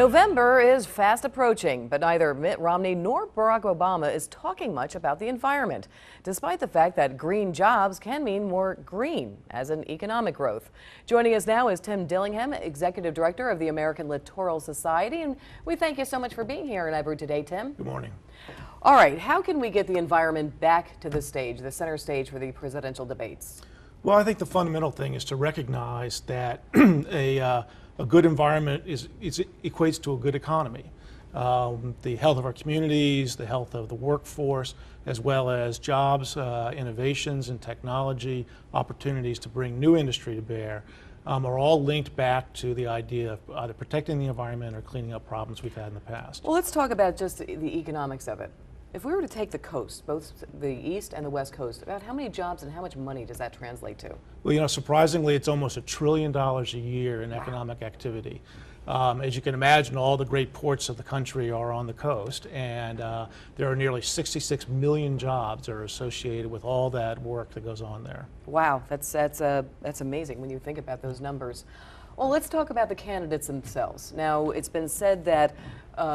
November is fast approaching, but neither Mitt Romney nor Barack Obama is talking much about the environment, despite the fact that green jobs can mean more green as in economic growth. Joining us now is Tim Dillingham, Executive Director of the American Littoral Society, and we thank you so much for being here in Ebru today, Tim. Good morning. All right, how can we get the environment back to the stage, the center stage for the presidential debates? Well, I think the fundamental thing is to recognize that a good environment equates to a good economy. The health of our communities, the health of the workforce, as well as jobs, innovations and technology, opportunities to bring new industry to bear, are all linked back to the idea of either protecting the environment or cleaning up problems we've had in the past. Well, let's talk about just the economics of it. If we were to take the coast, both the east and the west coast, about how many jobs and how much money does that translate to? Well, surprisingly, it's almost $1 trillion a year in economic activity. As you can imagine, all the great ports of the country are on the coast, and there are nearly 66 million jobs that are associated with all that work that goes on there. Wow, that's amazing when you think about those numbers. Well, let's talk about the candidates themselves. Now, it's been said that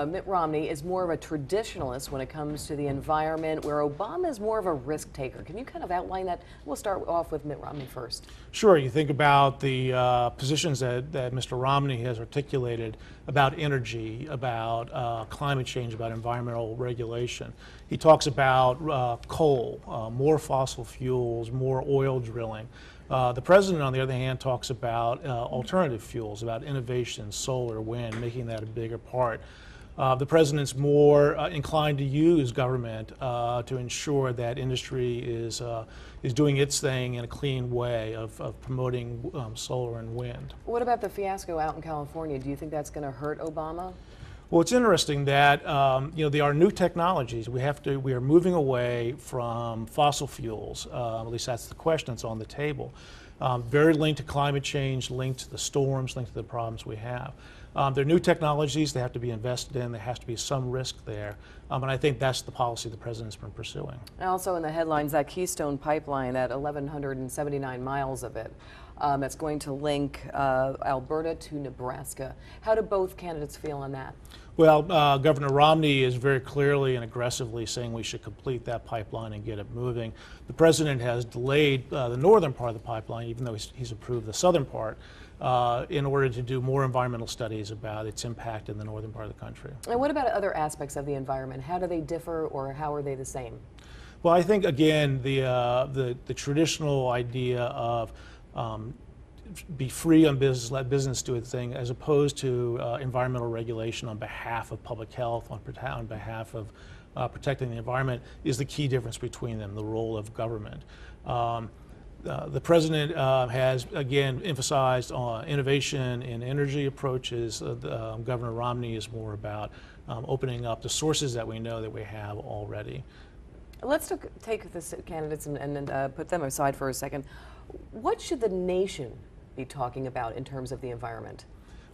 Mitt Romney is more of a traditionalist when it comes to the environment, where Obama is more of a risk taker. Can you kind of outline that? We'll start off with Mitt Romney first. Sure. You think about the positions that Mr. Romney has articulated about energy, about climate change, about environmental regulation. He talks about coal, more fossil fuels, more oil drilling. The president, on the other hand, talks about alternative fuels, about innovation, solar, wind, making that a bigger part. The president's more inclined to use government to ensure that industry is doing its thing in a clean way of promoting solar and wind. What about the fiasco out in California? Do you think that's going to hurt Obama? Well, it's interesting that there are new technologies. We are moving away from fossil fuels. At least that's the question that's on the table. Very linked to climate change, linked to the storms, linked to the problems we have. There are new technologies. They have to be invested in. There has to be some risk there. And I think that's the policy the president's been pursuing. And also in the headlines, that Keystone Pipeline, that 1,179 miles of it, that's going to link Alberta to Nebraska. How do both candidates feel on that? Well, Governor Romney is very clearly and aggressively saying we should complete that pipeline and get it moving. The president has delayed the northern part of the pipeline, even though he's approved the southern part, in order to do more environmental studies about its impact in the northern part of the country. And what about other aspects of the environment? How do they differ, or how are they the same? Well, I think, again, the traditional idea of be free on business, let business do its thing, as opposed to environmental regulation on behalf of public health, on behalf of protecting the environment, is the key difference between them, the role of government. The president has, again, emphasized on innovation in energy approaches. Governor Romney is more about opening up the sources that we know that we have already. Let's take the candidates and put them aside for a second. What should the nation be talking about in terms of the environment?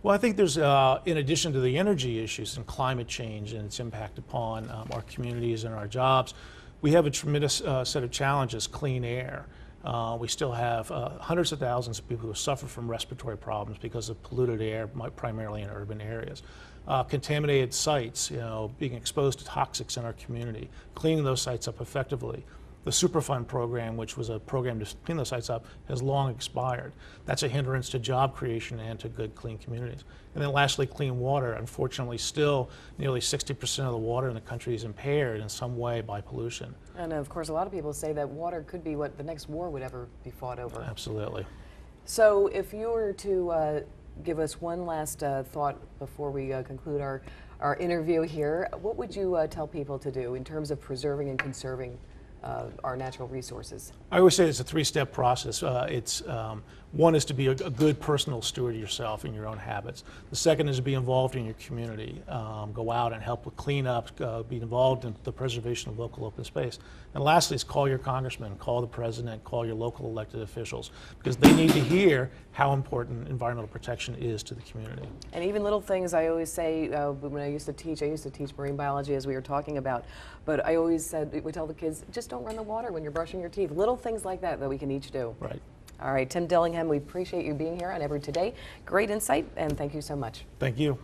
Well, I think there's, in addition to the energy issues and climate change and its impact upon our communities and our jobs, we have a tremendous set of challenges. Clean air. We still have hundreds of thousands of people who suffer from respiratory problems because of polluted air, primarily in urban areas. Contaminated sites, being exposed to toxics in our community, cleaning those sites up effectively. The Superfund program, which was a program to clean those sites up, has long expired. That's a hindrance to job creation and to good, clean communities. And then lastly, clean water. Unfortunately, still nearly 60% of the water in the country is impaired in some way by pollution. And of course, a lot of people say that water could be what the next war would ever be fought over. Absolutely. So if you were to give us one last thought before we conclude our interview here, what would you tell people to do in terms of preserving and conserving our natural resources? I always say it's a three-step process. One is to be a good personal steward of yourself and your own habits. The second is to be involved in your community. Go out and help with cleanup, be involved in the preservation of local open space. And lastly is call your congressman, call the president, call your local elected officials, because they need to hear how important environmental protection is to the community. And even little things, I always say, when I used to teach marine biology, as we were talking about, but I always said, we tell the kids, just don't run the water when you're brushing your teeth. Little things like that we can each do. Right. All right, Tim Dillingham, we appreciate you being here on Ebru Today. Great insight, and thank you so much. Thank you.